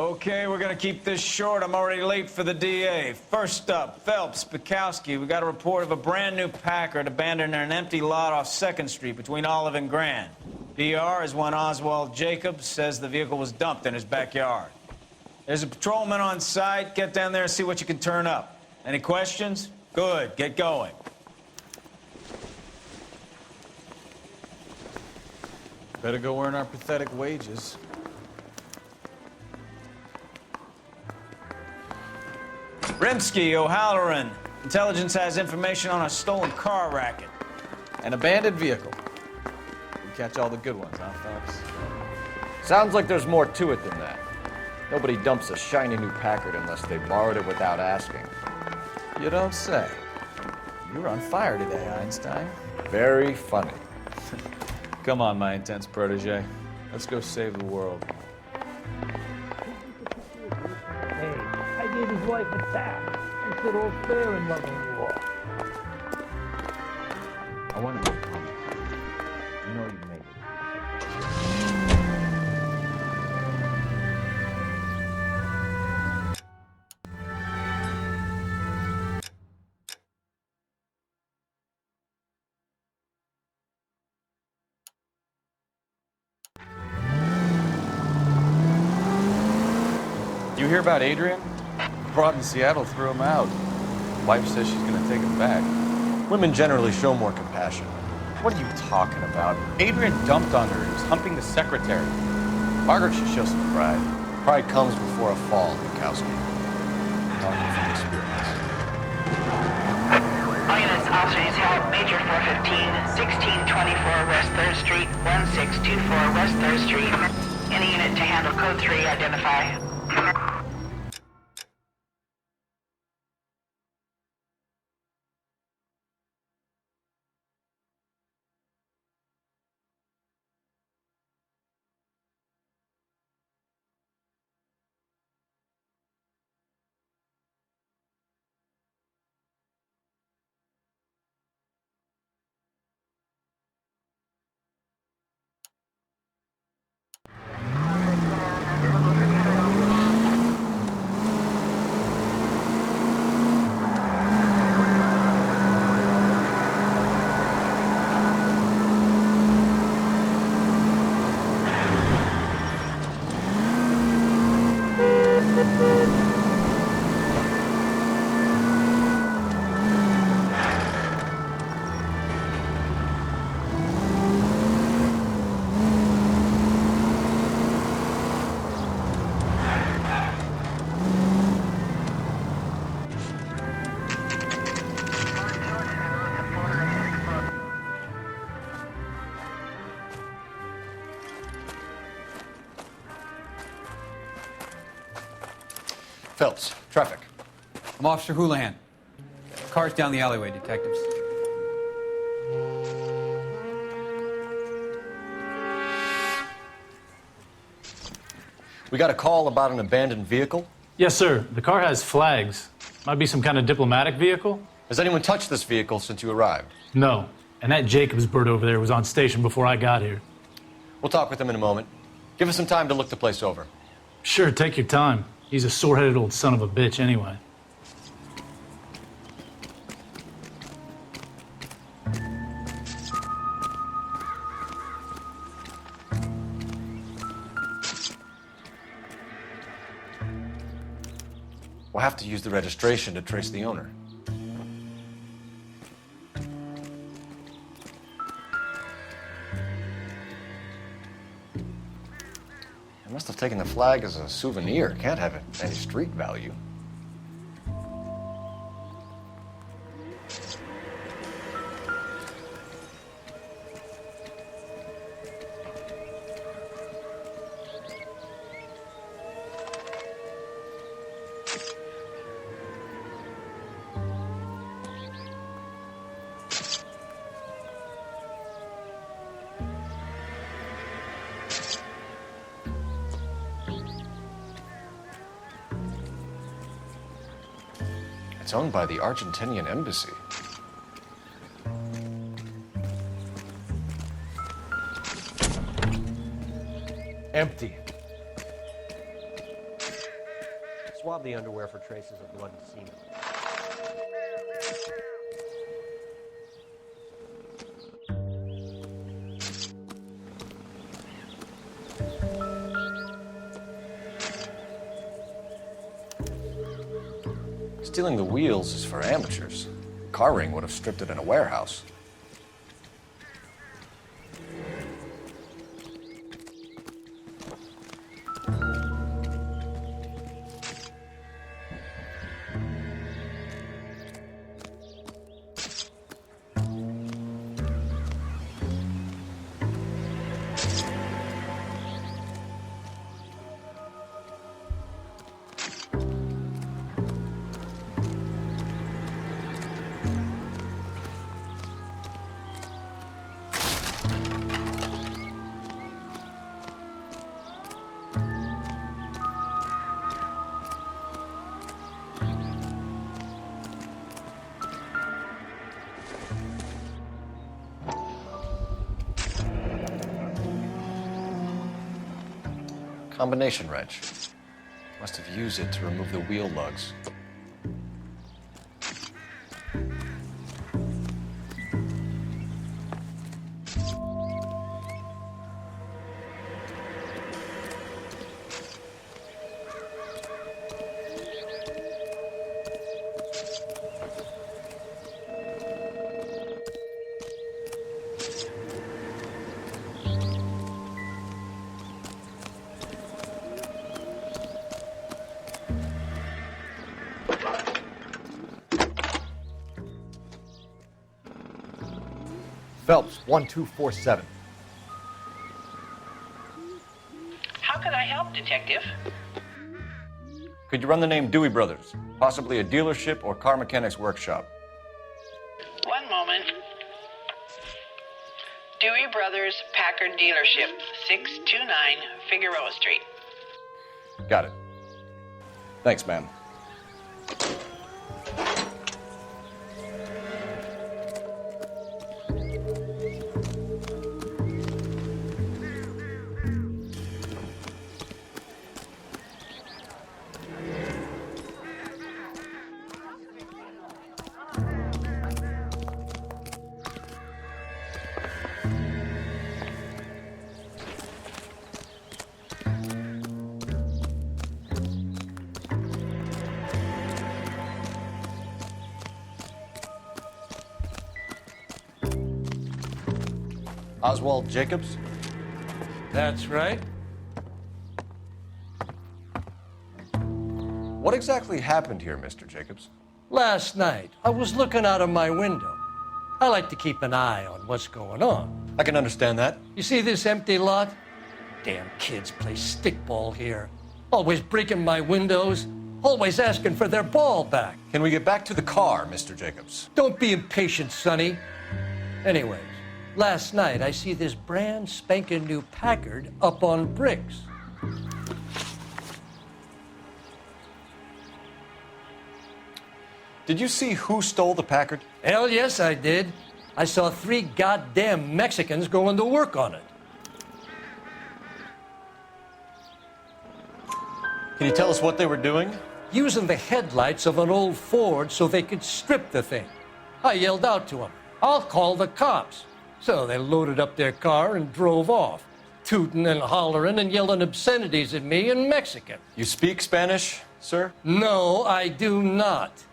Okay, we're gonna keep this short. I'm already late for the DA. First up, Phelps, Bukowski. We got a report of a brand new Packard abandoned in an empty lot off 2nd Street between Olive and Grand. PR is one Oswald Jacobs says the vehicle was dumped in his backyard. There's a patrolman on site. Get down there and see what you can turn up. Any questions? Good, get going. Better go earn our pathetic wages. Rimsky, O'Halloran. Intelligence has information on a stolen car racket. An abandoned vehicle. We catch all the good ones, huh, Phelps? Sounds like there's more to it than that. Nobody dumps a shiny new Packard unless they borrowed it without asking. You don't say. You're on fire today, Einstein. Very funny. Come on, my intense protege. Let's go save the world. Hey, I gave his wife a tap. He said all's fair in love and war. I want to go home. You know you made it. You hear about Adrian? Brought in Seattle threw him out. Wife says she's gonna take him back. Women generally show more compassion. What are you talking about? Adrian dumped on her. He was humping the secretary. Margaret should show some pride. Pride comes before a fall, Bukowski. Talking from experience. All units, officers help. Major 415, 1624 West 3rd Street, 1624 West 3rd Street. Any unit to handle code 3, identify. Phelps, traffic. I'm Officer Houlihan. Car's down the alleyway, detectives. We got a call about an abandoned vehicle. Yes, sir. The car has flags. Might be some kind of diplomatic vehicle. Has anyone touched this vehicle since you arrived? No. And that Jacobs bird over there was on station before I got here. We'll talk with him in a moment. Give us some time to look the place over. Sure, take your time. He's a sore-headed old son of a bitch anyway. We'll have to use the registration to trace the owner. I must have taken the flag as a souvenir. Can't have it any street value. It's owned by the Argentinian embassy. Empty. Swab the underwear for traces of blood and semen. Stealing the wheels is for amateurs. Car ring would have stripped it in a warehouse. Combination wrench. Must have used it to remove the wheel lugs. Phelps, 1247. How can I help, Detective? Could you run the name Dewey Brothers? Possibly a dealership or car mechanic's workshop. One moment. Dewey Brothers Packard Dealership, 629 Figueroa Street. Got it. Thanks, ma'am. Oswald Jacobs? That's right. What exactly happened here, Mr. Jacobs? Last night, I was looking out of my window. I like to keep an eye on what's going on. I can understand that. You see this empty lot? Damn kids play stickball here. Always breaking my windows, always asking for their ball back. Can we get back to the car, Mr. Jacobs? Don't be impatient, Sonny. Anyways, last night I see this brand spanking new Packard up on bricks. Did you see who stole the Packard? Hell yes, I did. I saw 3 goddamn Mexicans going to work on it. Can you tell us what they were doing? Using the headlights of an old Ford so they could strip the thing. I yelled out to them, "I'll call the cops." So they loaded up their car and drove off, tooting and hollering and yelling obscenities at me in Mexican. You speak Spanish, sir? No, I do not.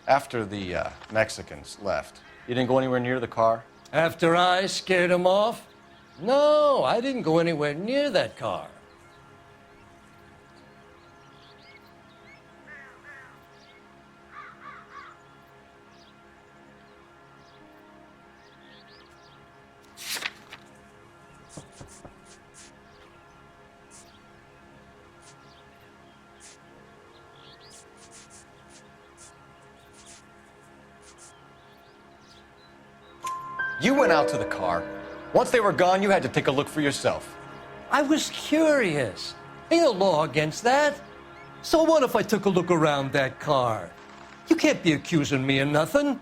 After the Mexicans left, you didn't go anywhere near the car? After I scared them off? No, I didn't go anywhere near that car. You went out to the car. Once they were gone, you had to take a look for yourself. I was curious. Ain't no law against that. So what if I took a look around that car? You can't be accusing me of nothing.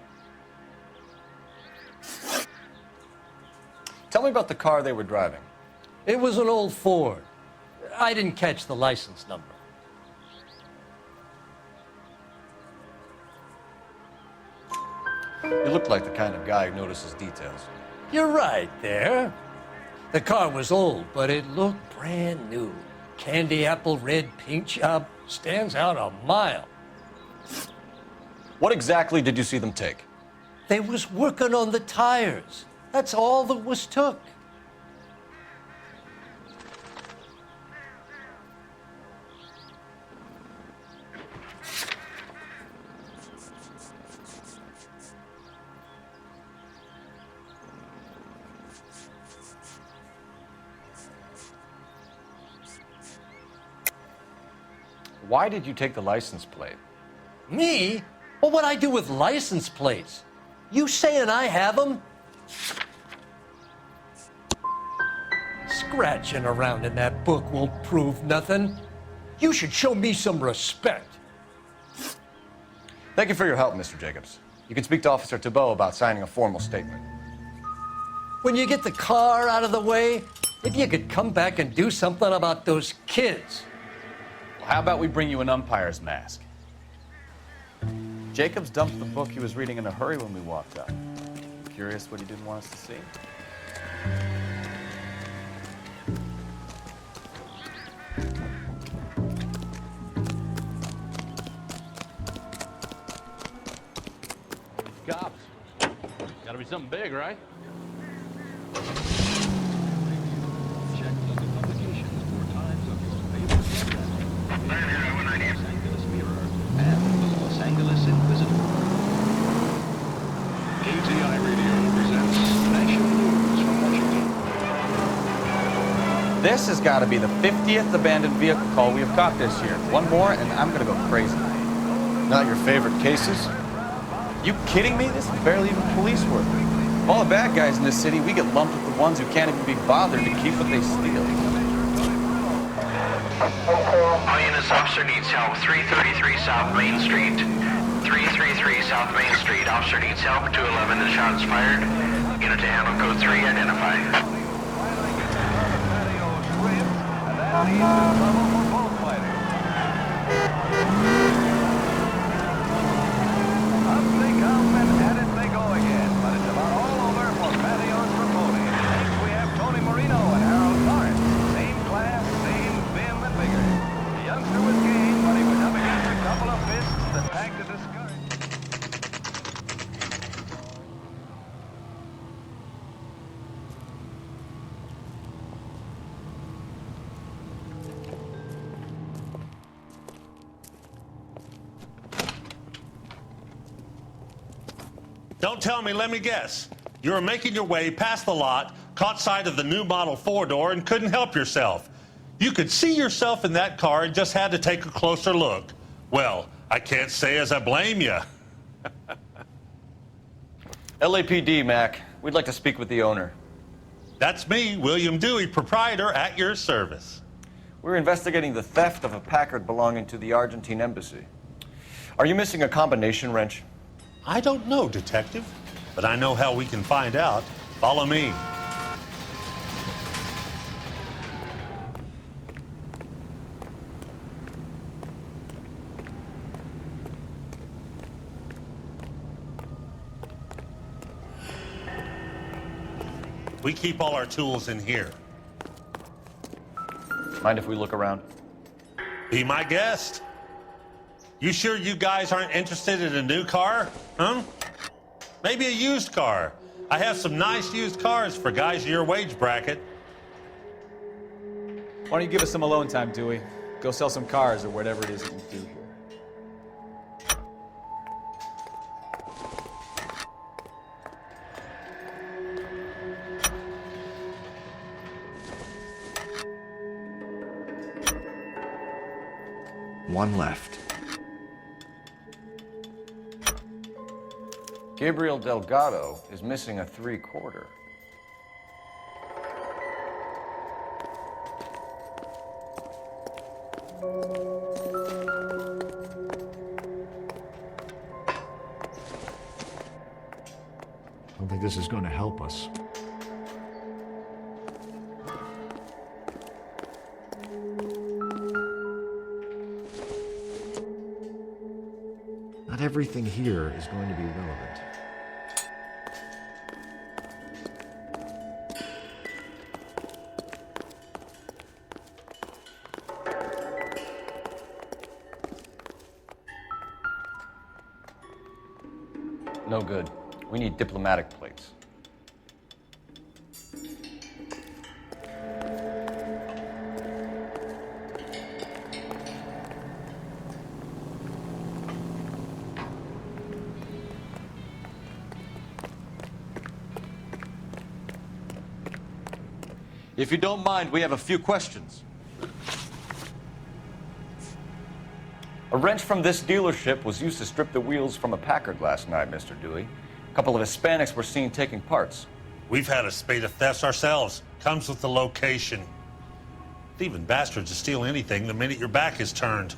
Tell me about the car they were driving. It was an old Ford. I didn't catch the license number. You look like the kind of guy who notices details. You're right there. The car was old, but it looked brand new. Candy apple red paint job stands out a mile. What exactly did you see them take? They was working on the tires. That's all that was took. Why did you take the license plate? Me? Well, what'd I do with license plates? You saying I have them? Scratching around in that book won't prove nothing. You should show me some respect. Thank you for your help, Mr. Jacobs. You can speak to Officer Thibault about signing a formal statement. When you get the car out of the way, if you could come back and do something about those kids. How about we bring you an umpire's mask? Jacobs dumped the book he was reading in a hurry when we walked up. Curious what he didn't want us to see? Cops. Gotta be something big, right? Check local publications for times of your favorite Los Angeles Mirror and the Los Angeles Inquisitor. KTI Radio presents national news from Washington. This has got to be the 50th abandoned vehicle call we have caught this year. One more, and I'm going to go crazy. Not your favorite cases? You kidding me? This is barely even police work. Of all the bad guys in this city, we get lumped with the ones who can't even be bothered to keep what they steal. All units, officer needs help. 333 South Main Street. 333 South Main Street. Officer needs help. 211 and shots fired. Unit to handle code 3, identify. Don't tell me, let me guess. You were making your way past the lot, caught sight of the new model 4-door, and couldn't help yourself. You could see yourself in that car and just had to take a closer look. Well, I can't say as I blame you. LAPD, Mac. We'd like to speak with the owner. That's me, William Dewey, proprietor, at your service. We're investigating the theft of a Packard belonging to the Argentine embassy. Are you missing a combination wrench? I don't know, Detective, but I know how we can find out. Follow me. We keep all our tools in here. Mind if we look around? Be my guest. You sure you guys aren't interested in a new car? Huh? Maybe a used car. I have some nice used cars for guys in your wage bracket. Why don't you give us some alone time, Dewey? Go sell some cars or whatever it is that you do here. One left. Gabriel Delgado is missing a 3/4. I don't think this is going to help us. everything here is going to be relevant. No good. We need diplomatic plates. If you don't mind, we have a few questions. A wrench from this dealership was used to strip the wheels from a Packard last night, Mr. Dewey. A couple of Hispanics were seen taking parts. We've had a spate of thefts ourselves. Comes with the location. Thieving bastards to steal anything the minute your back is turned.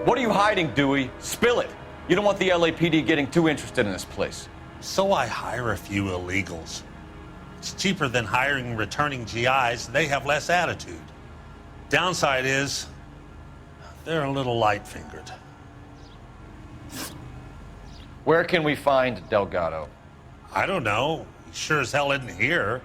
What are you hiding, Dewey? Spill it. You don't want the LAPD getting too interested in this place. So I hire a few illegals. It's cheaper than hiring returning GIs. They have less attitude. Downside is, they're a little light-fingered. Where can we find Delgado? I don't know. He sure as hell isn't here.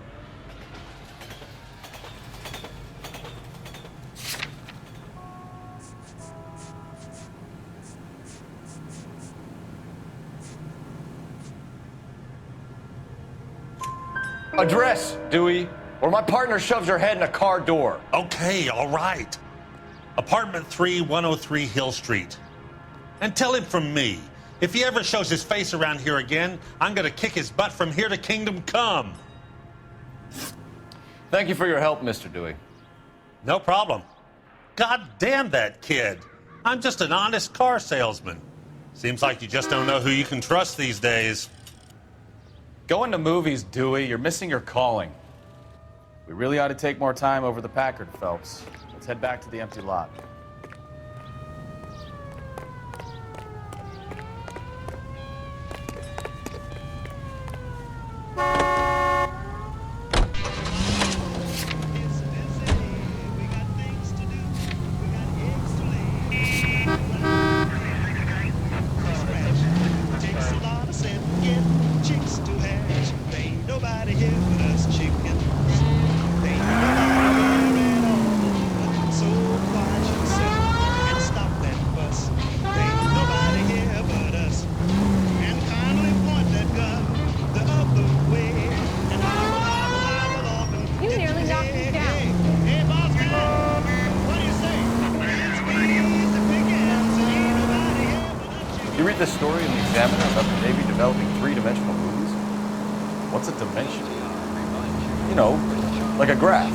Address, Dewey, or my partner shoves her head in a car door. Okay, all right. Apartment 3, 103 Hill Street. And tell him from me, if he ever shows his face around here again, I'm gonna kick his butt from here to Kingdom Come. Thank you for your help, Mr. Dewey. No problem. God damn that kid. I'm just an honest car salesman. Seems like you just don't know who you can trust these days. Going to movies, Dewey. You're missing your calling. We really ought to take more time over the Packard, Phelps. Let's head back to the empty lot. The story in the Examiner about the Navy developing three-dimensional movies? What's a dimension? You know, like a graph.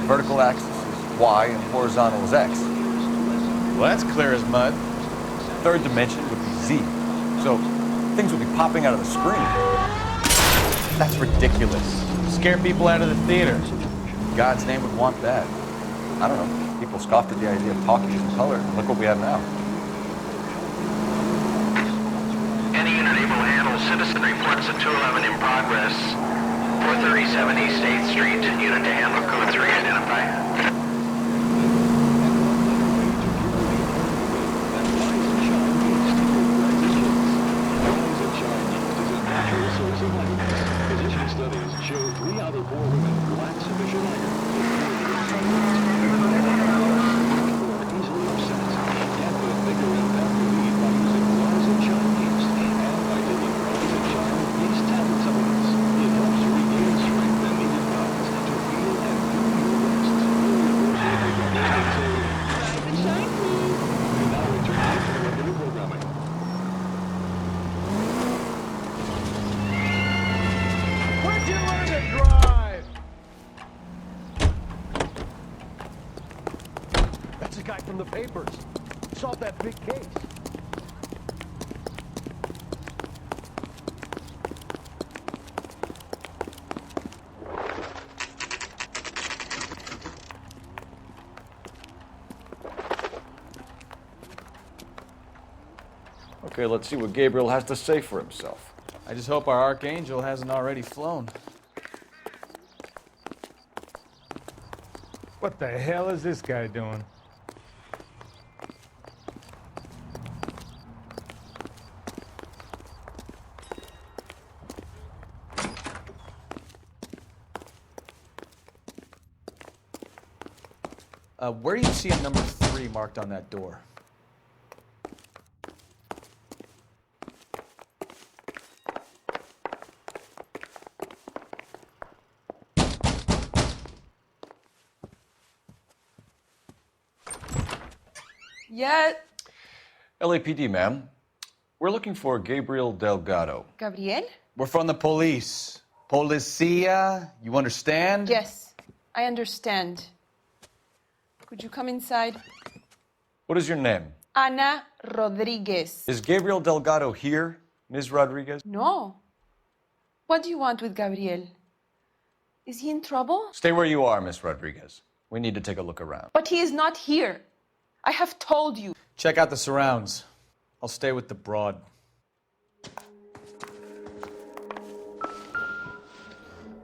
Vertical axis is Y and horizontal is X. Well, that's clear as mud. Third dimension would be Z. So things would be popping out of the screen. That's ridiculous. Scare people out of the theater. In God's name would want that. I don't know. People scoffed at the idea of talkies in color. Look what we have now. Any unit able to handle citizen reports at 211 in progress. 437 East 8th Street. Unit to handle code 3 identify. From the papers. Solved that big case. Okay, let's see what Gabriel has to say for himself. I just hope our archangel hasn't already flown. What the hell is this guy doing? Where do you see a number 3 marked on that door? Yeah. LAPD, ma'am. We're looking for Gabriel Delgado. Gabriel? We're from the police. Policia, you understand? Yes, I understand. Could you come inside? What is your name? Ana Rodriguez. Is Gabriel Delgado here, Ms. Rodriguez? No. What do you want with Gabriel? Is he in trouble? Stay where you are, Ms. Rodriguez. We need to take a look around. But he is not here. I have told you. Check out the surrounds. I'll stay with the broad.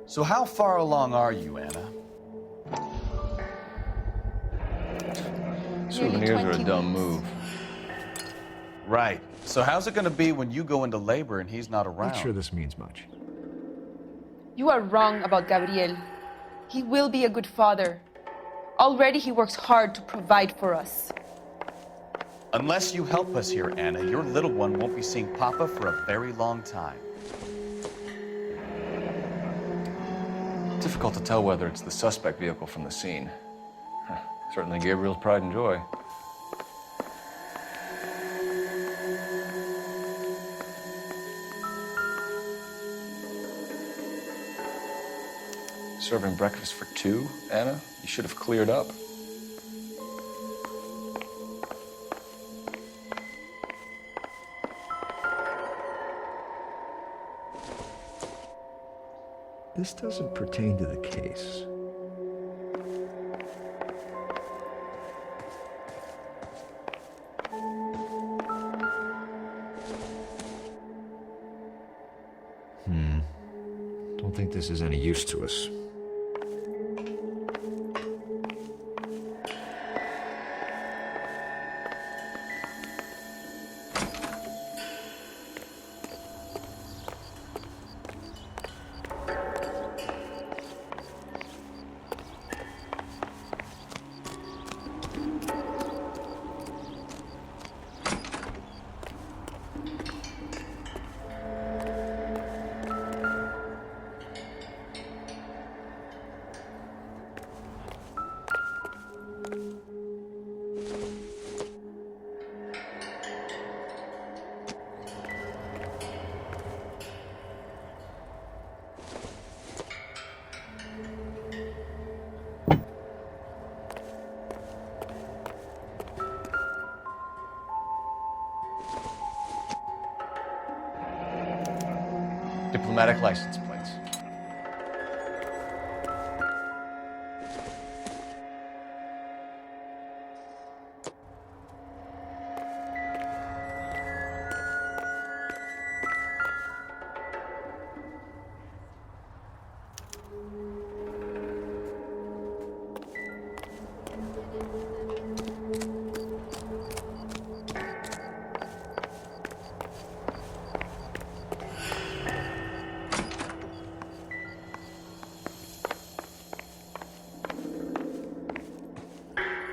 So how far along are you, Anna? Souvenirs are a dumb move. Right. So how's it going to be when you go into labor and he's not around? Not sure this means much. You are wrong about Gabriel. He will be a good father. Already he works hard to provide for us. Unless you help us here, Anna, your little one won't be seeing Papa for a very long time. Difficult to tell whether it's the suspect vehicle from the scene. Certainly Gabriel's pride and joy. Serving breakfast for 2, Anna? You should have cleared up. This doesn't pertain to the case. Don't think this is any use to us. Diplomatic license plates.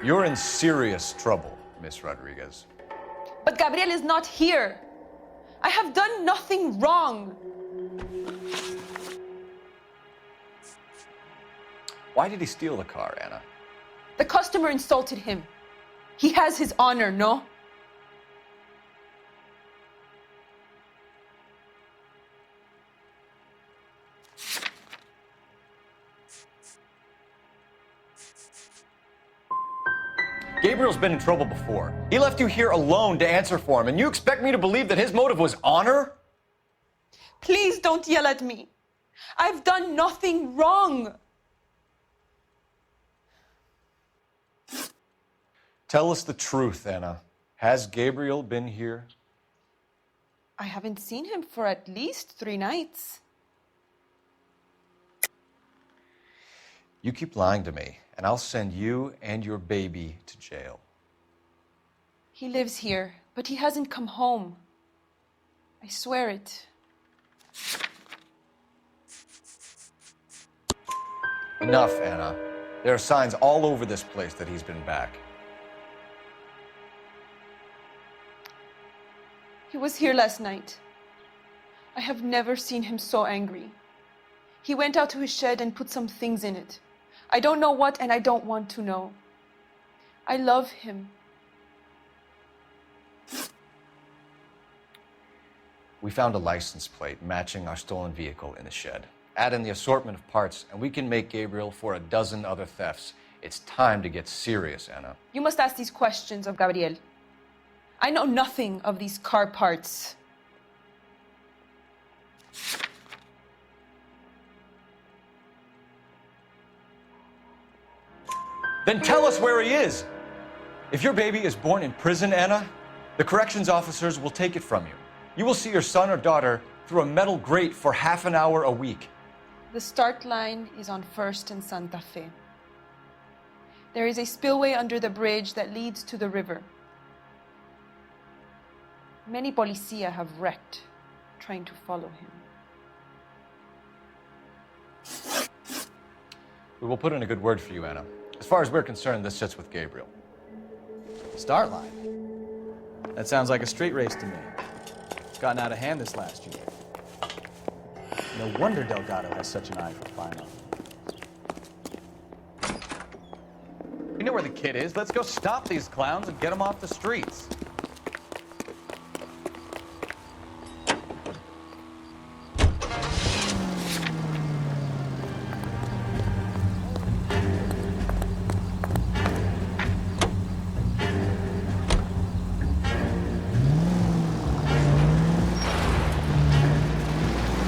You're in serious trouble, Miss Rodriguez. But Gabriel is not here. I have done nothing wrong. Why did he steal the car, Anna? The customer insulted him. He has his honor, no? Gabriel's been in trouble before. He left you here alone to answer for him, and you expect me to believe that his motive was honor? Please don't yell at me. I've done nothing wrong. Tell us the truth, Anna. Has Gabriel been here? I haven't seen him for at least 3 nights. You keep lying to me, and I'll send you and your baby to jail. He lives here, but he hasn't come home. I swear it. Enough, Anna. There are signs all over this place that he's been back. He was here last night. I have never seen him so angry. He went out to his shed and put some things in it. I don't know what, and I don't want to know. I love him. We found a license plate matching our stolen vehicle in the shed. Add in the assortment of parts, and we can make Gabriel for a dozen other thefts. It's time to get serious, Anna. You must ask these questions of Gabriel. I know nothing of these car parts. Then tell us where he is. If your baby is born in prison, Anna, the corrections officers will take it from you. You will see your son or daughter through a metal grate for half an hour a week. The start line is on 1st and Santa Fe. There is a spillway under the bridge that leads to the river. Many policia have wrecked trying to follow him. We will put in a good word for you, Anna. As far as we're concerned, this sits with Gabriel. Start line? That sounds like a street race to me. It's gotten out of hand this last year. No wonder Delgado has such an eye for final. We know where the kid is. Let's go stop these clowns and get them off the streets.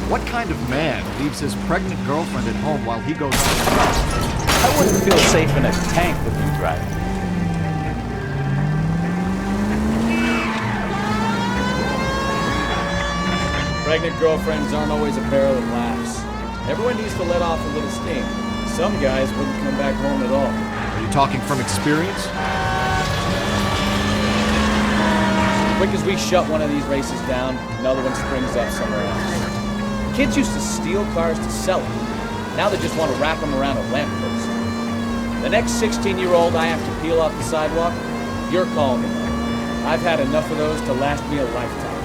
What kind of man leaves his pregnant girlfriend at home while he goes on the road? I wouldn't feel safe in a tank with you driving. Pregnant girlfriends aren't always a barrel of laughs. Everyone needs to let off a little steam. Some guys wouldn't come back home at all. Are you talking from experience? As quick as we shut one of these races down, another one springs up somewhere else. Kids used to steal cars to sell them. Now they just want to wrap them around a lamppost. The next 16-year-old I have to peel off the sidewalk, you're calling me. I've had enough of those to last me a lifetime.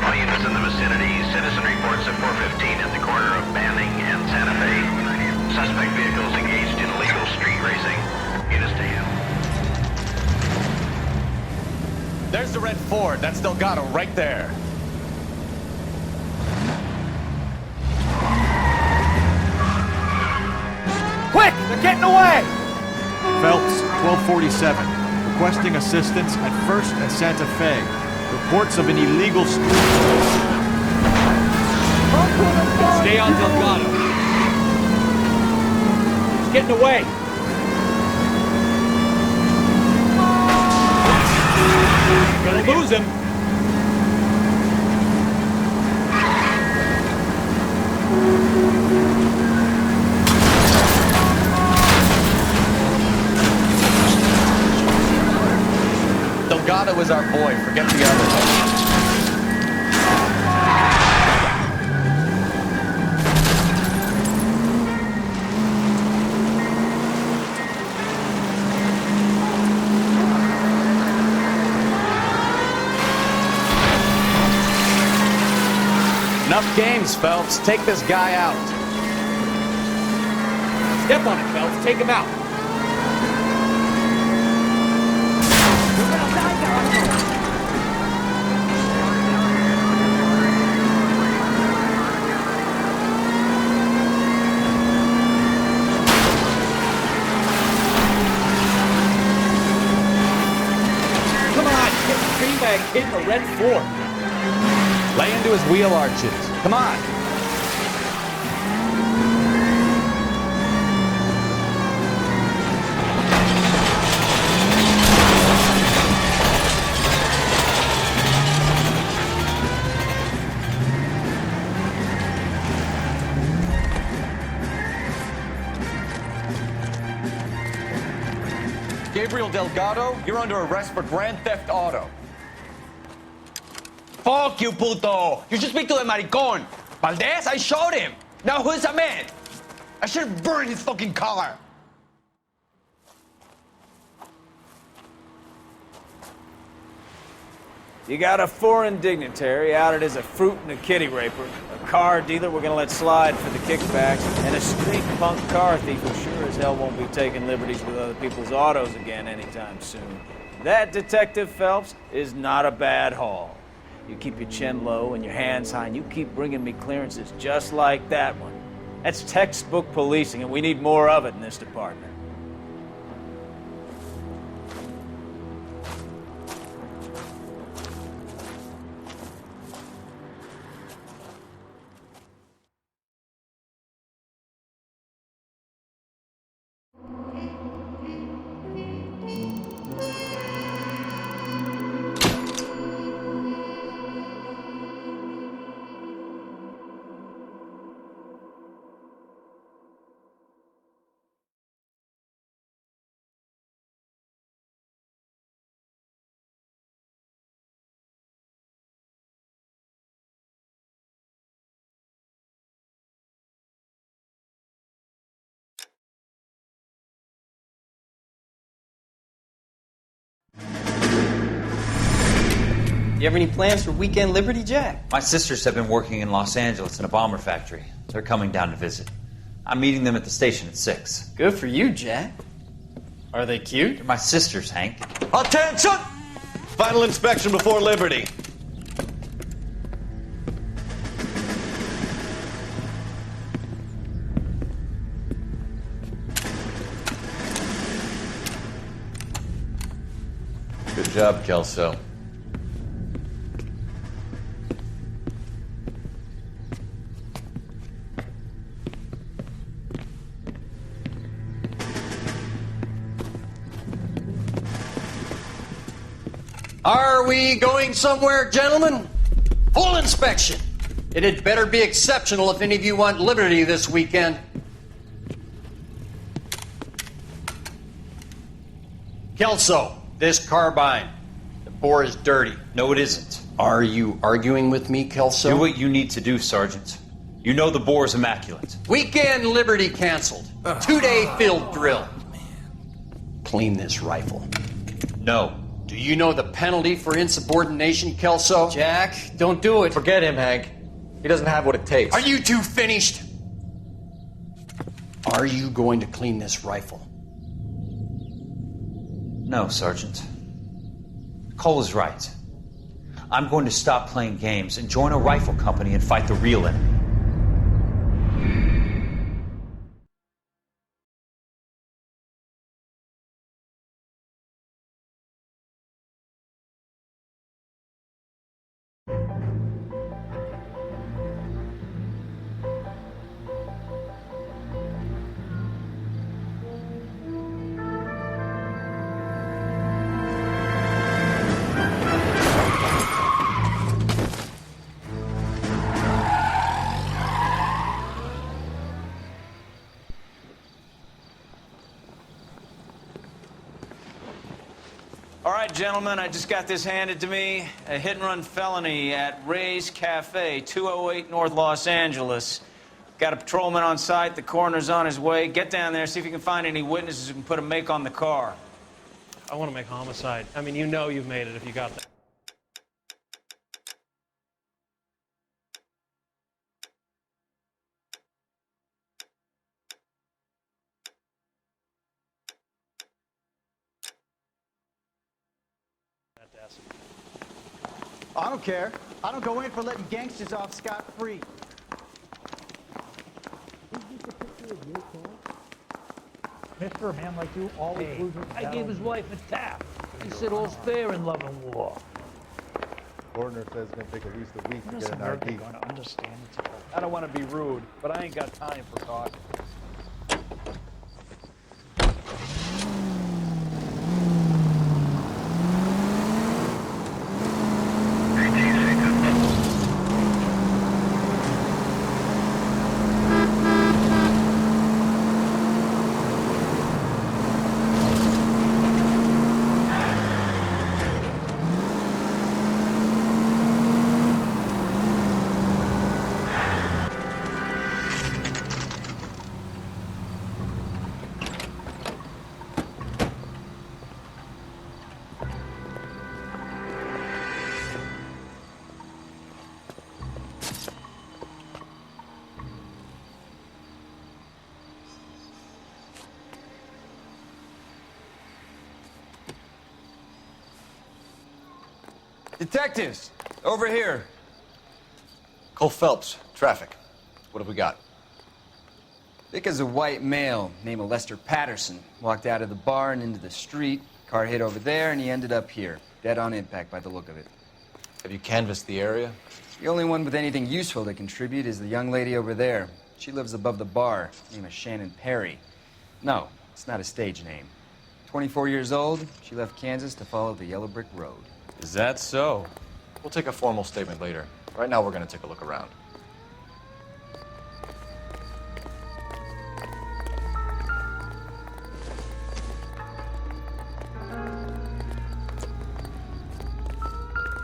All units in the vicinity, citizen reports at 415 at the corner of Banning and Santa Fe. Suspect vehicles engaged in illegal street racing. Units to handle. There's the red Ford. That's Delgado right there. Quick! They're getting away! Phelps, 1247. Requesting assistance at 1st and Santa Fe. Reports of an illegal street. Stay on Delgado. He's getting away. Gonna lose him. Delgado is our boy. Forget the others. Enough games, Phelps. Take this guy out. Step on it, Phelps. Take him out. Come on, get the beanbag kid in a red Ford. Lay into his wheel arches. Come on. Gabriel Delgado, you're under arrest for grand theft auto. Fuck you, puto! You should speak to the maricón. Valdez, I showed him. Now who's the man? I should have burned his fucking car. You got a foreign dignitary outed as a fruit and a kitty raper, a car dealer we're gonna let slide for the kickbacks, and a street punk car thief who sure as hell won't be taking liberties with other people's autos again anytime soon. That, Detective Phelps, is not a bad haul. You keep your chin low and your hands high, and you keep bringing me clearances just like that one. That's textbook policing, and we need more of it in this department. You have any plans for weekend Liberty, Jack? My sisters have been working in Los Angeles in a bomber factory. They're coming down to visit. I'm meeting them at the station at 6. Good for you, Jack. Are they cute? They're my sisters, Hank. Attention! Final inspection before Liberty. Good job, Kelso. Are we going somewhere, gentlemen? Full inspection. It had better be exceptional if any of you want liberty this weekend. Kelso, this carbine. The bore is dirty. No, it isn't. Are you arguing with me, Kelso? Do what you need to do, Sergeant. You know the bore is immaculate. Weekend liberty canceled. 2-day field drill. Clean this rifle. No. Do you know the penalty for insubordination, Kelso? Jack, don't do it. Forget him, Hank. He doesn't have what it takes. Are you two finished? Are you going to clean this rifle? No, Sergeant. Cole is right. I'm going to stop playing games and join a rifle company and fight the real enemy. All right, gentlemen, I just got this handed to me. A hit-and-run felony at Ray's Cafe, 208 North Los Angeles. Got a patrolman on site. The coroner's on his way. Get down there, see if you can find any witnesses who can put a make on the car. I want to make homicide. I mean, you know you've made it if you got that. I don't care. I don't go in for letting gangsters off scot-free. Mister, a man like you always loses. I gave his wife a tap. He said all's fair in love and war. Coroner says it's going to take at least a week to get an America ID. going to understand it. I don't want to be rude, but I ain't got time for talk. Detectives, over here. Cole Phelps, traffic. What have we got? Vic is a white male named Lester Patterson. Walked out of the bar and into the street. Car hit over there, and he ended up here. Dead on impact by the look of it. Have you canvassed the area? The only one with anything useful to contribute is the young lady over there. She lives above the bar. Name is Shannon Perry. No, it's not a stage name. 24 years old, she left Kansas to follow the yellow brick road. Is that so? We'll take a formal statement later. Right now, we're going to take a look around.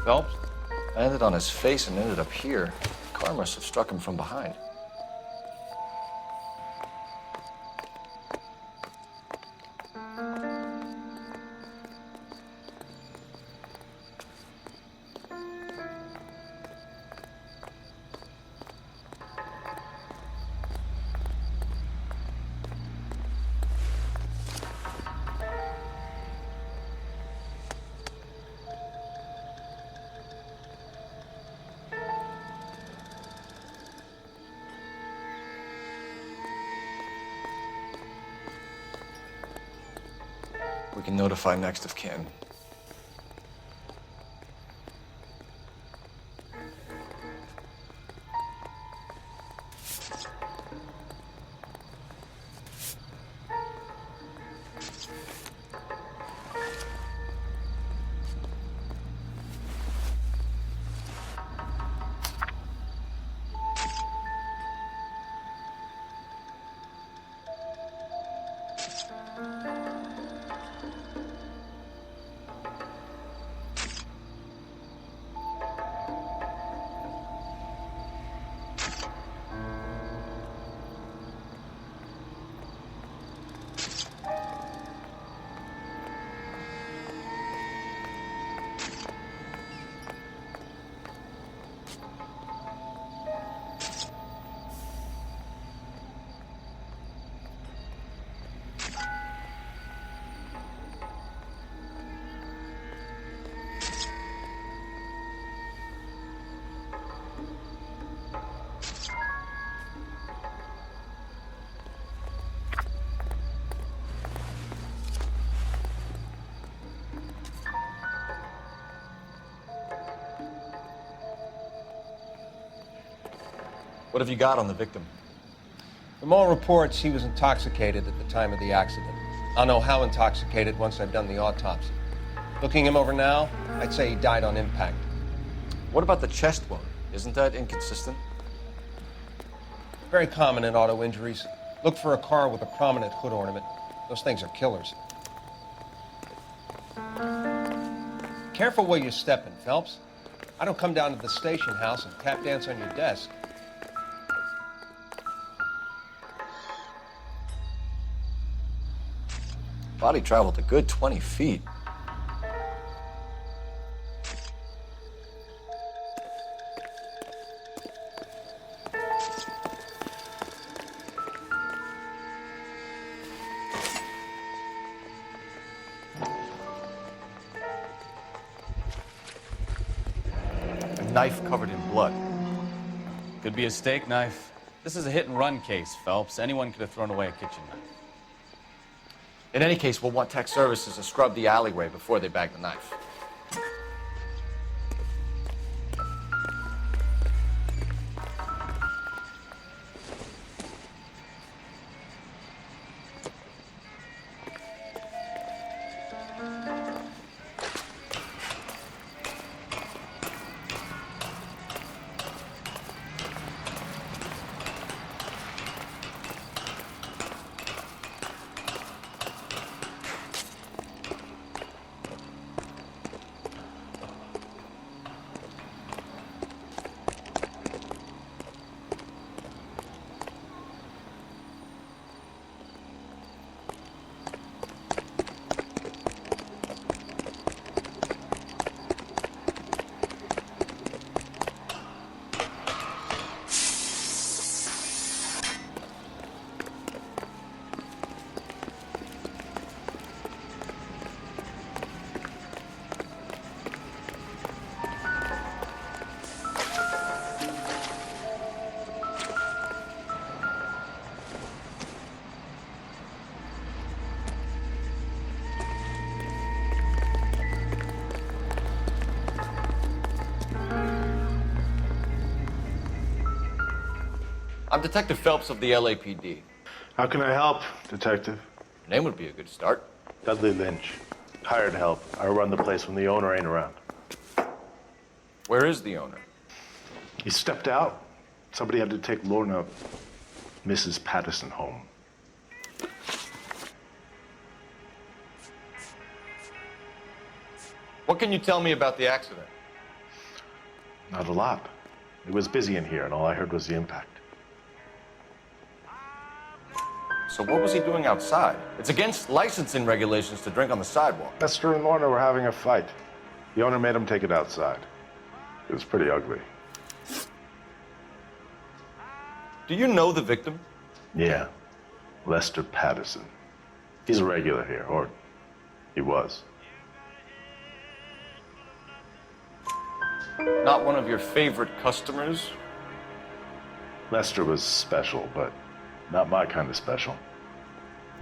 Phelps? I landed on his face and ended up here. The car must have struck him from behind. We can notify next of kin. What have you got on the victim? From all reports, he was intoxicated at the time of the accident. I'll know how intoxicated once I've done the autopsy. Looking him over now, I'd say he died on impact. What about the chest wound? Isn't that inconsistent? Very common in auto injuries. Look for a car with a prominent hood ornament. Those things are killers. Careful where you're stepping, Phelps. I don't come down to the station house and tap dance on your desk. Body traveled a good 20 feet. A knife covered in blood. Could be a steak knife. This is a hit-and-run case, Phelps. Anyone could have thrown away a kitchen knife. In any case, we'll want tech services to scrub the alleyway before they bag the knife. I'm Detective Phelps of the LAPD. How can I help, Detective? Your name would be a good start. Dudley Lynch. Hired help. I run the place when the owner ain't around. Where is the owner? He stepped out. Somebody had to take Lorna, Mrs. Patterson, home. What can you tell me about the accident? Not a lot. It was busy in here, and all I heard was the impact. So what was he doing outside? It's against licensing regulations to drink on the sidewalk. Lester and Lorna were having a fight. The owner made him take it outside. It was pretty ugly. Do you know the victim? Yeah, Lester Patterson. He's a regular here, or he was. Not one of your favorite customers? Lester was special, but not my kind of special.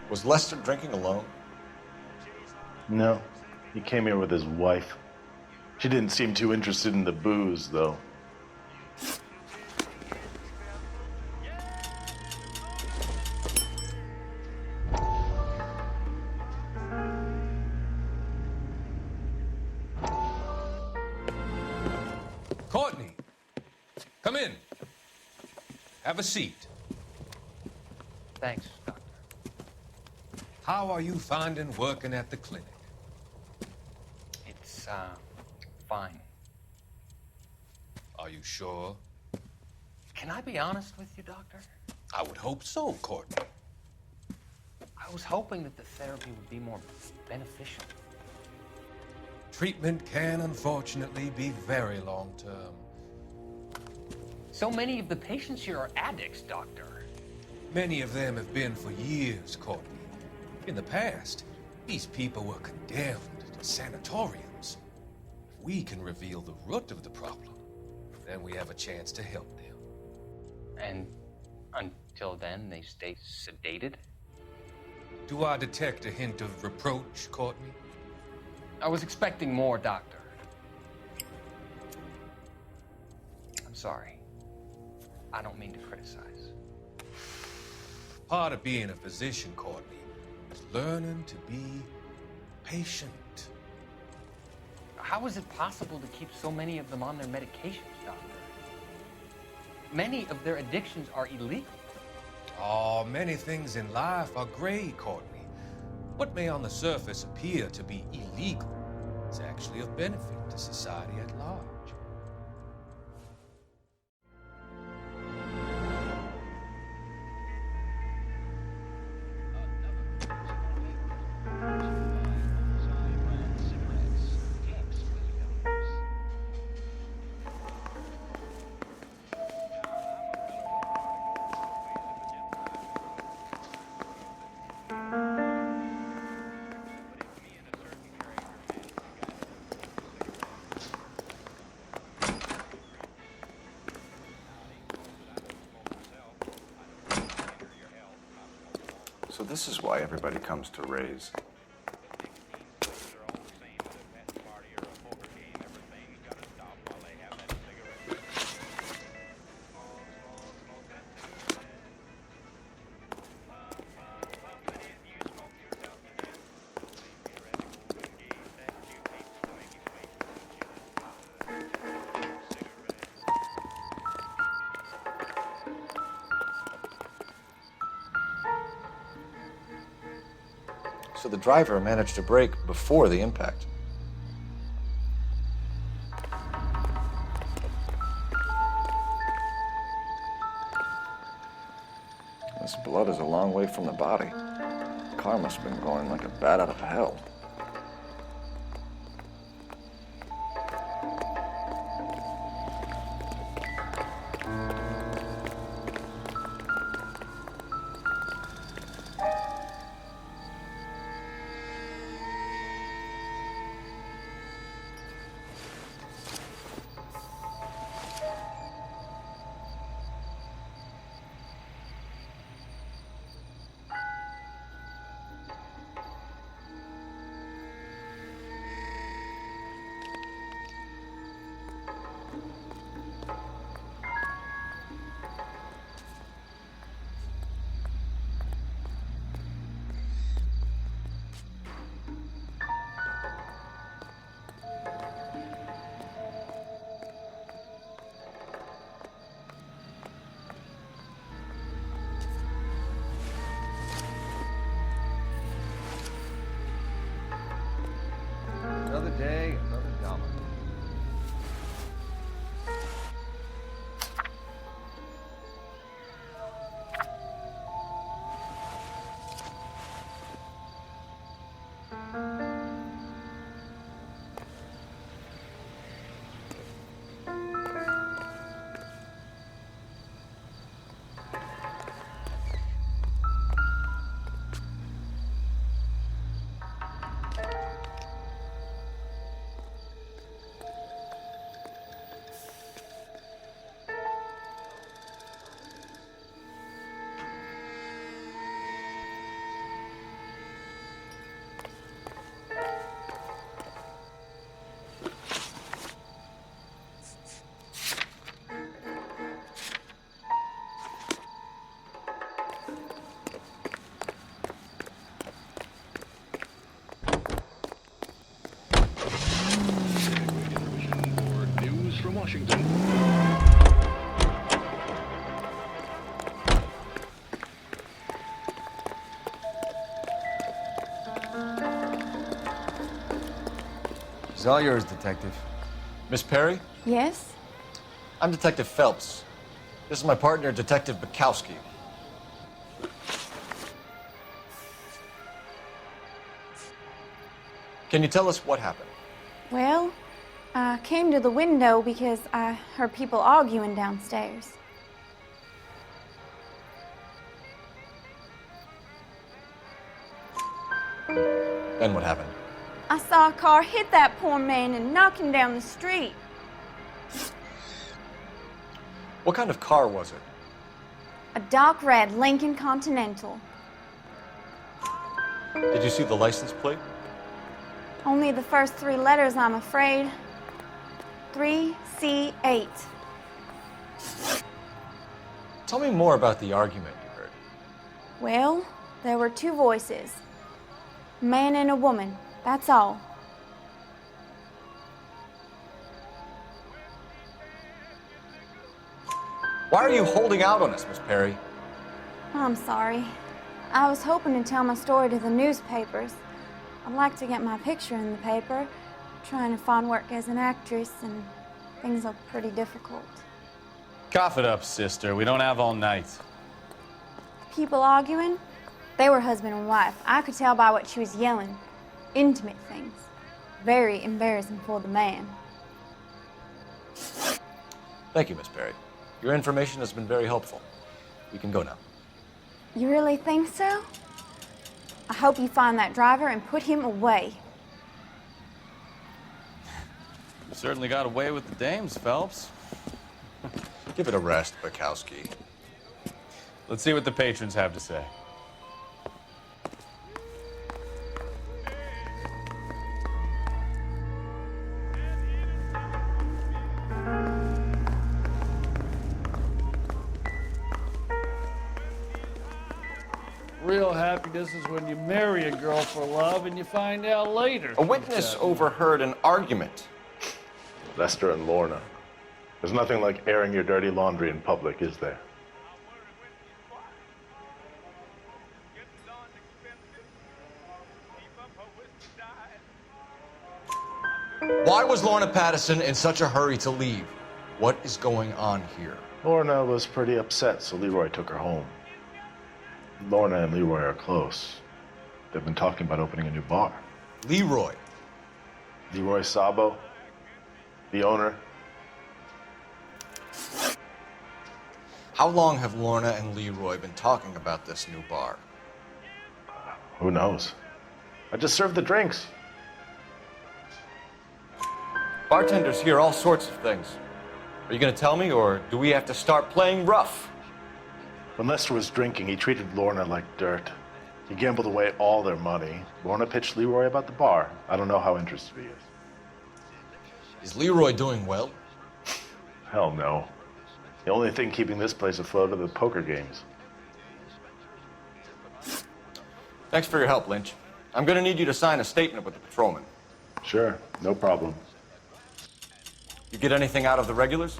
Was Lester drinking alone? No, he came here with his wife. She didn't seem too interested in the booze, though. Courtney, come in. Have a seat. Thanks, Doctor. How are you finding working at the clinic? It's, fine. Are you sure? Can I be honest with you, Doctor? I would hope so, Courtney. I was hoping that the therapy would be more beneficial. Treatment can, unfortunately, be very long-term. So many of the patients here are addicts, Doctor. Many of them have been for years, Courtney. In the past, these people were condemned to sanatoriums. If we can reveal the root of the problem, then we have a chance to help them. And until then, they stay sedated? Do I detect a hint of reproach, Courtney? I was expecting more, Doctor. I'm sorry. I don't mean to criticize. Part of being a physician, Courtney, is learning to be patient. How is it possible to keep so many of them on their medications, Doctor? Many of their addictions are illegal. Oh, many things in life are gray, Courtney. What may on the surface appear to be illegal is actually of benefit to society at large. So this is why everybody comes to Ray's. So the driver managed to brake before the impact. This blood is a long way from the body. The car must have been going like a bat out of hell. It's all yours, Detective. Miss Perry? Yes? I'm Detective Phelps. This is my partner, Detective Bukowski. Can you tell us what happened? Well, I came to the window because I heard people arguing downstairs. Then what happened? I saw a car hit that poor man and knock him down the street. What kind of car was it? A dark red Lincoln Continental. Did you see the license plate? Only the first 3 letters, I'm afraid. 3C8. Tell me more about the argument you heard. Well, there were 2 voices. A man and a woman, that's all. Why are you holding out on us, Miss Perry? I'm sorry. I was hoping to tell my story to the newspapers. I'd like to get my picture in the paper. Trying to find work as an actress, and things are pretty difficult. Cough it up, sister. We don't have all night. People arguing? They were husband and wife. I could tell by what she was yelling. Intimate things. Very embarrassing for the man. Thank you, Miss Perry. Your information has been very helpful. We can go now. You really think so? I hope you find that driver and put him away. You certainly got away with the dames, Phelps. Give it a rest, Bukowski. Let's see what the patrons have to say. Real happiness is when you marry a girl for love and you find out later. A witness overheard an argument. Lester and Lorna. There's nothing like airing your dirty laundry in public, is there? Why was Lorna Pattison in such a hurry to leave? What is going on here? Lorna was pretty upset, so Leroy took her home. Lorna and Leroy are close. They've been talking about opening a new bar. Leroy? Leroy Sabo, the owner. How long have Lorna and Leroy been talking about this new bar? Who knows? I just served the drinks. Bartenders hear all sorts of things. Are you going to tell me, or do we have to start playing rough? When Lester was drinking, he treated Lorna like dirt. He gambled away all their money. Lorna pitched Leroy about the bar. I don't know how interested he is. Is Leroy doing well? Hell no. The only thing keeping this place afloat are the poker games. Thanks for your help, Lynch. I'm going to need you to sign a statement with the patrolman. Sure, no problem. You get anything out of the regulars?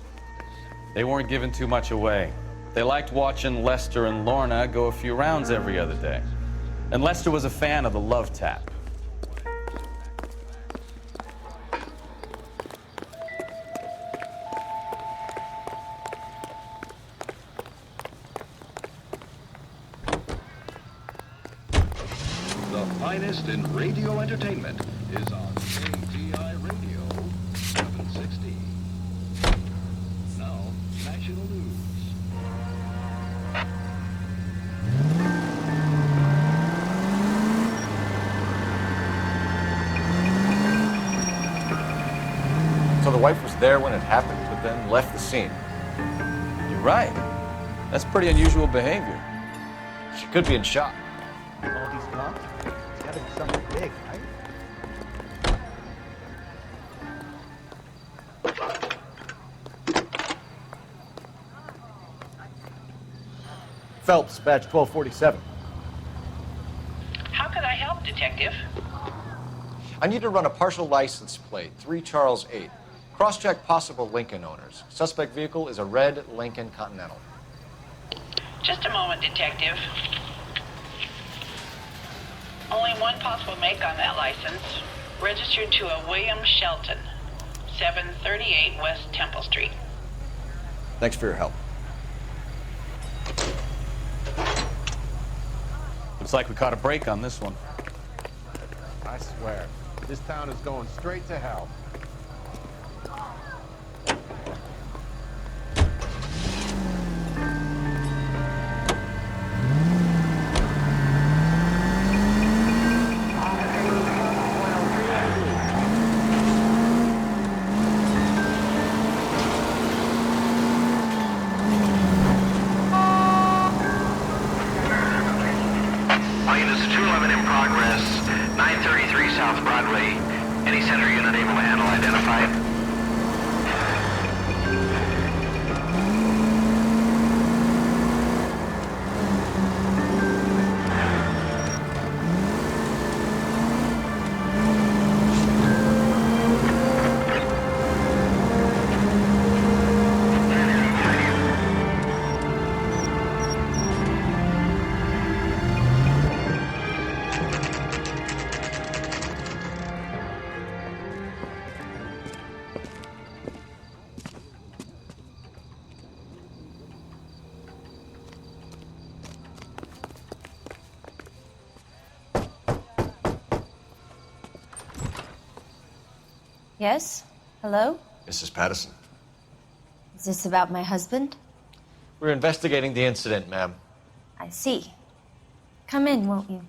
They weren't giving too much away. They liked watching Lester and Lorna go a few rounds every other day. And Lester was a fan of the love tap. The finest in radio entertainment is on KTI Radio 760. Now, national news. So the wife was there when it happened, but then left the scene. You're right. That's pretty unusual behavior. She could be in shock. All these cops? It's gotta be something big, right? Phelps, badge 1247. How can I help, Detective? I need to run a partial license plate, 3 Charles 8. Cross-check possible Lincoln owners. Suspect vehicle is a red Lincoln Continental. Just a moment, Detective. Only one possible make on that license. Registered to a William Shelton, 738 West Temple Street. Thanks for your help. Looks like we caught a break on this one. I swear, this town is going straight to hell. Units 211 in progress, 933 South Broadway. Any center unit able to handle identified? Yes? Hello? Mrs. Patterson. Is this about my husband? We're investigating the incident, ma'am. I see. Come in, won't you?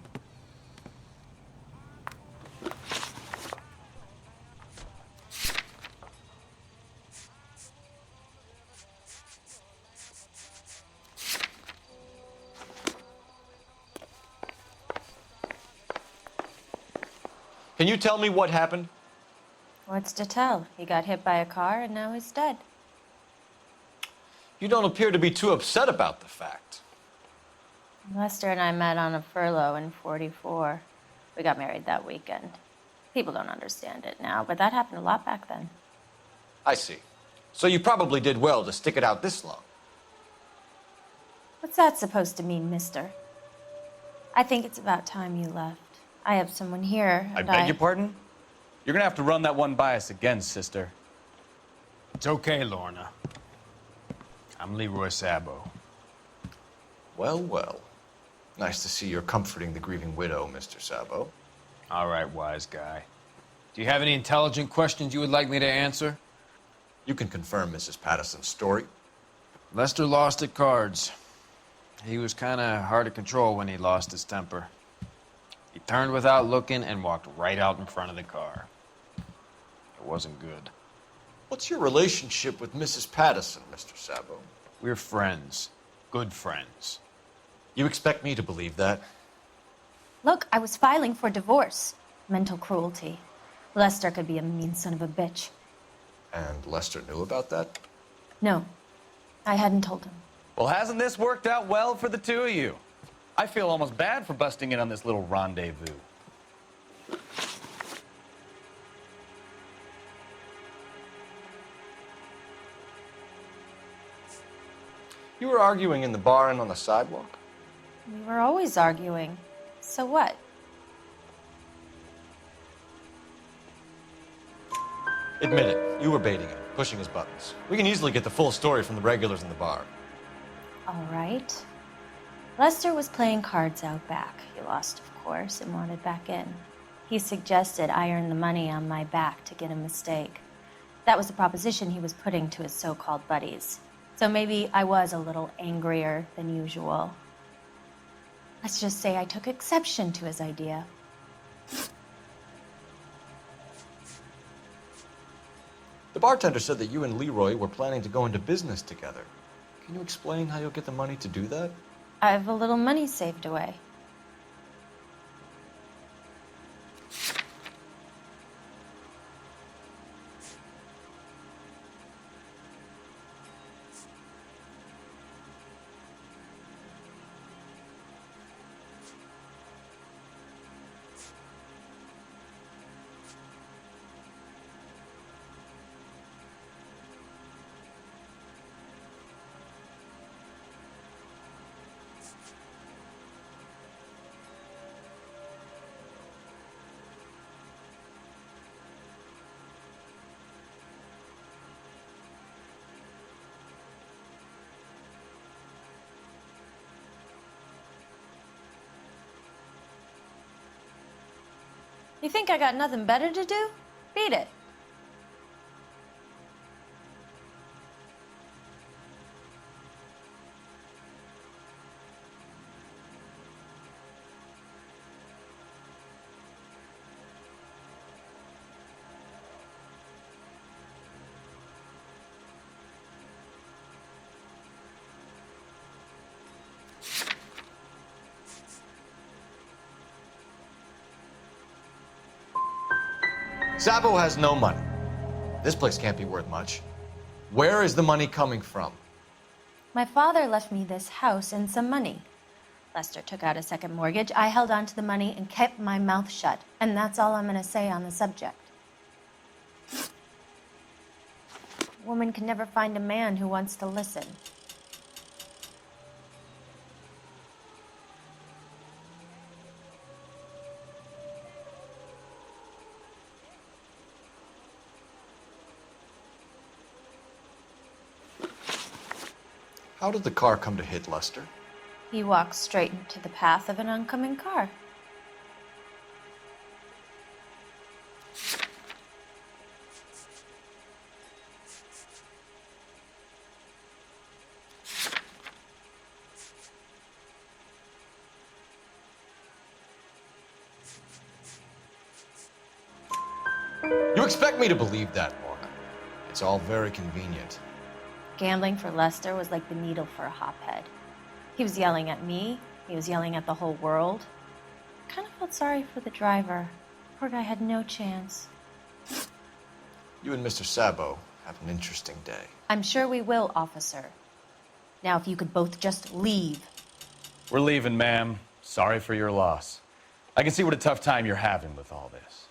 Can you tell me what happened? What's to tell? He got hit by a car and now he's dead. You don't appear to be too upset about the fact. Lester and I met on a furlough in '44. We got married that weekend. People don't understand it now, but that happened a lot back then. I see. So you probably did well to stick it out this long. What's that supposed to mean, mister? I think it's about time you left. I have someone here, I and beg your pardon? You're gonna have to run that one by us again, sister. It's okay, Lorna. I'm Leroy Sabo. Well, well. Nice to see you're comforting the grieving widow, Mr. Sabo. All right, wise guy. Do you have any intelligent questions you would like me to answer? You can confirm Mrs. Patterson's story. Lester lost at cards. He was kind of hard to control when he lost his temper. He turned without looking and walked right out in front of the car. It wasn't good. What's your relationship with Mrs. Patterson, Mr. Sabo? We're friends. Good friends. You expect me to believe that? Look, I was filing for divorce. Mental cruelty. Lester could be a mean son of a bitch. And Lester knew about that? No, I hadn't told him. Well, hasn't this worked out well for the two of you? I feel almost bad for busting in on this little rendezvous. You were arguing in the bar and on the sidewalk? We were always arguing. So what? Admit it, you were baiting him, pushing his buttons. We can easily get the full story from the regulars in the bar. All right. Lester was playing cards out back. He lost, of course, and wanted back in. He suggested I earn the money on my back to get a mistake. That was the proposition he was putting to his so-called buddies. So maybe I was a little angrier than usual. Let's just say I took exception to his idea. The bartender said that you and Leroy were planning to go into business together. Can you explain how you'll get the money to do that? I have a little money saved away. You think I got nothing better to do? Beat it. Sabo has no money. This place can't be worth much. Where is the money coming from? My father left me this house and some money. Lester took out a second mortgage. I held on to the money and kept my mouth shut. And that's all I'm going to say on the subject. A woman can never find a man who wants to listen. How did the car come to hit Lester? He walks straight into the path of an oncoming car. You expect me to believe that, Lorna? It's all very convenient. Gambling for Lester was like the needle for a hophead. He was yelling at me. He was yelling at the whole world. I kind of felt sorry for the driver. Poor guy had no chance. You and Mr. Sabo have an interesting day. I'm sure we will, officer. Now, if you could both just leave. We're leaving, ma'am. Sorry for your loss. I can see what a tough time you're having with all this.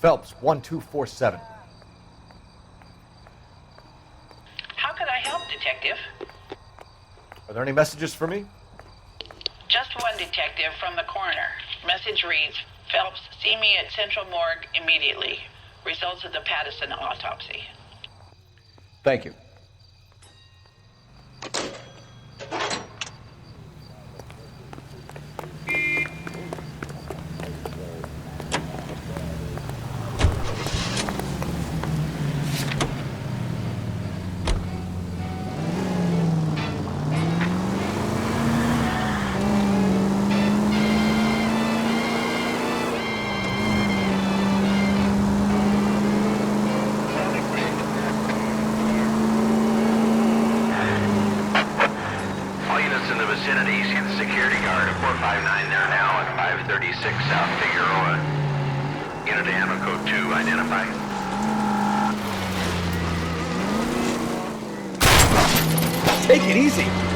Phelps, 1247. How could I help, Detective? Are there any messages for me? Just one, Detective, from the coroner. Message reads, Phelps, see me at Central Morgue immediately. Results of the Pattison autopsy. Thank you. Take it easy.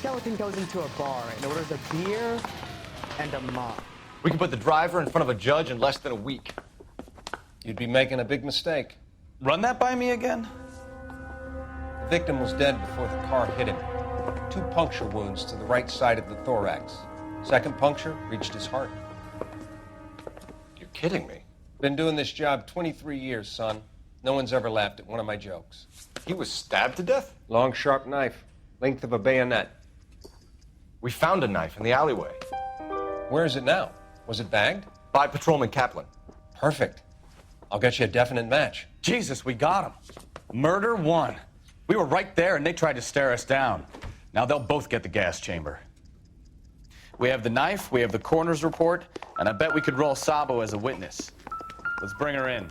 skeleton goes into a bar and orders a beer and a mop. We can put the driver in front of a judge in less than a week. You'd be making a big mistake. Run that by me again? The victim was dead before the car hit him. 2 puncture wounds to the right side of the thorax. Second puncture reached his heart. You're kidding me. Been doing this job 23 years, son. No one's ever laughed at one of my jokes. He was stabbed to death? Long, sharp knife. Length of a bayonet. We found a knife in the alleyway. Where is it now? Was it bagged? By Patrolman Kaplan. Perfect. I'll get you a definite match. Jesus, we got him. Murder 1. We were right there and they tried to stare us down. Now they'll both get the gas chamber. We have the knife, we have the coroner's report, and I bet we could roll Sabo as a witness. Let's bring her in.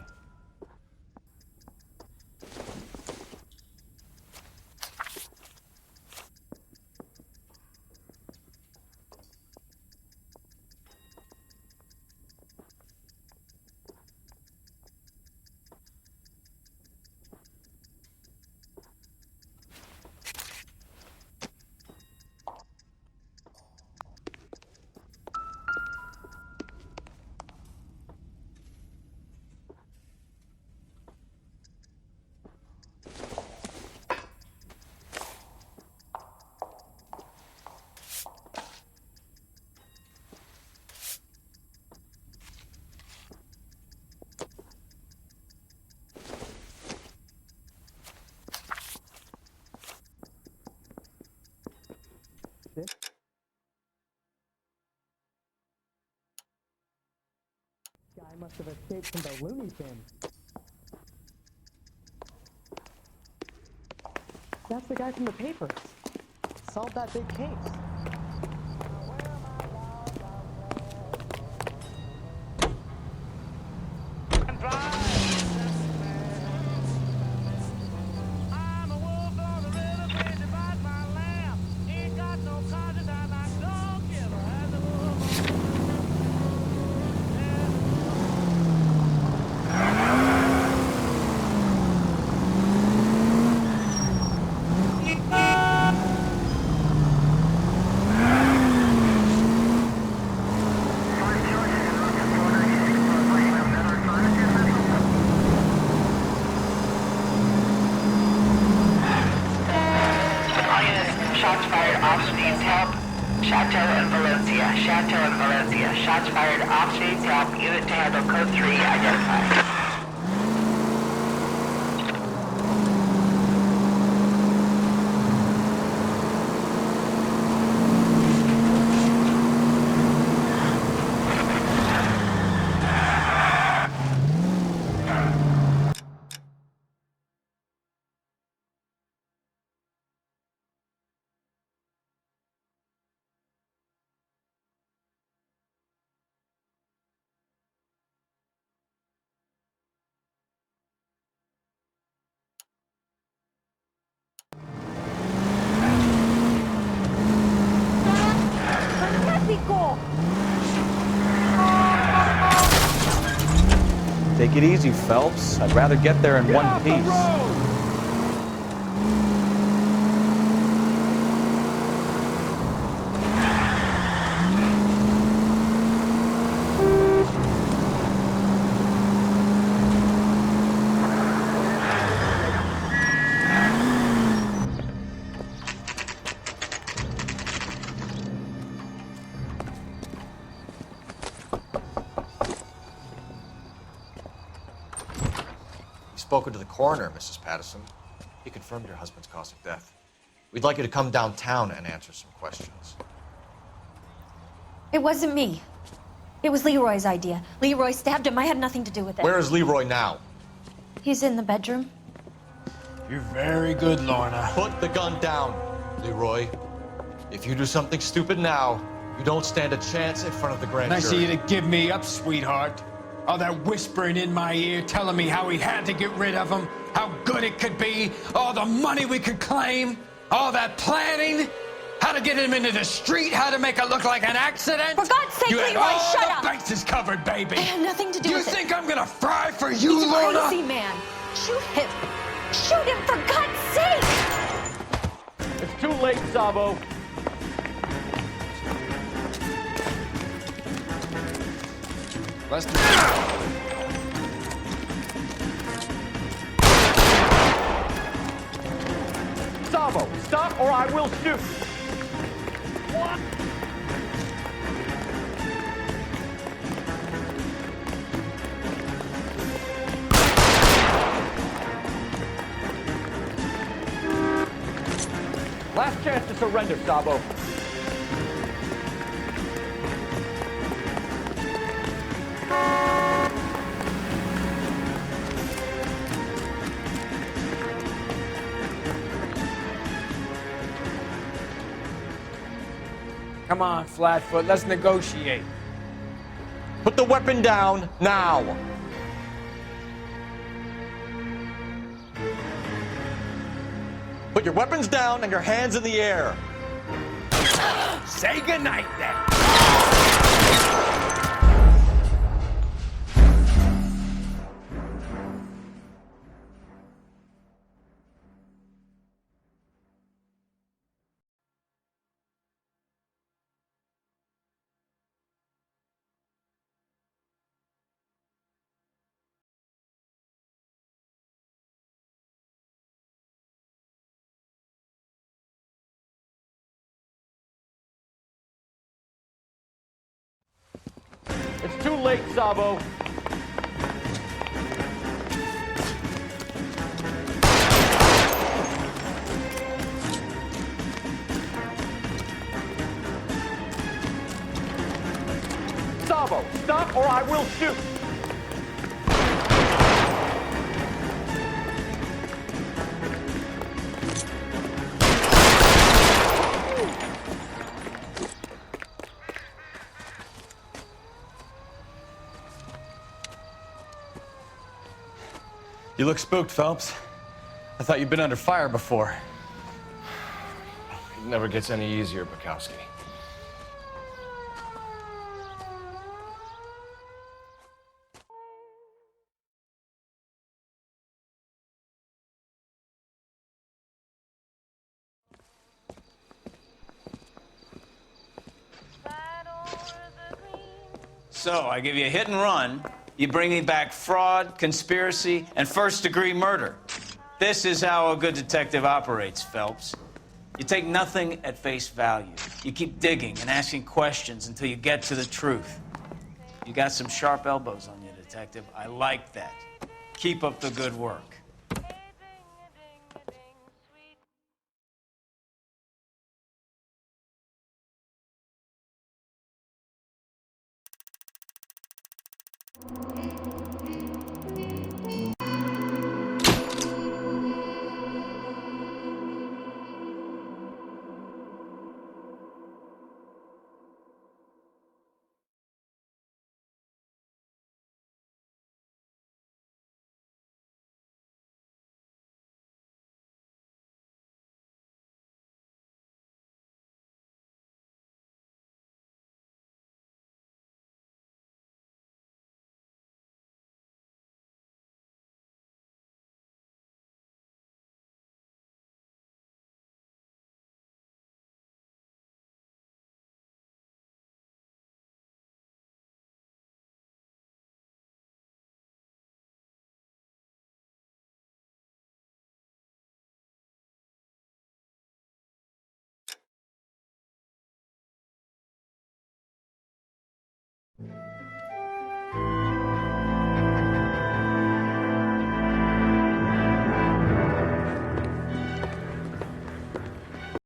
Guy must have escaped from the Looney Bins. That's the guy from the paper. Solved that big case. Shots fired off streets help. Unit to handle code 3 identified. Take it easy, Phelps. I'd rather get there in one piece. Spoken to the coroner, Mrs. Patterson. He confirmed your husband's cause of death. We'd like you to come downtown and answer some questions. It wasn't me. It was Leroy's idea. Leroy stabbed him. I had nothing to do with it. Where is Leroy now? He's in the bedroom. You're very good, Lorna. Put the gun down, Leroy. If you do something stupid now, you don't stand a chance in front of the grand jury. Nice of you to give me up, sweetheart. All that whispering in my ear, telling me how we had to get rid of him, how good it could be, all the money we could claim, all that planning, how to get him into the street, how to make it look like an accident. For God's sake, you had Leroy, all shut the up! bases covered, baby. I had nothing to do with it. You think I'm gonna fry for you, He's a Lorna? crazy man. Shoot him. Shoot him, for God's sake! It's too late, Sabo. Less than... Sabo, stop or I will shoot! What? Last chance to surrender, Sabo. Come on, Flatfoot, let's negotiate. Put the weapon down, now! Put your weapons down and your hands in the air. Say goodnight, then. It's too late, Sabo. Sabo, stop or I will shoot! You look spooked, Phelps. I thought you'd been under fire before. It never gets any easier, Bukowski. So, I give you a hit and run. You bring me back fraud, conspiracy, and first-degree murder. This is how a good detective operates, Phelps. You take nothing at face value. You keep digging and asking questions until you get to the truth. You got some sharp elbows on you, detective. I like that. Keep up the good work.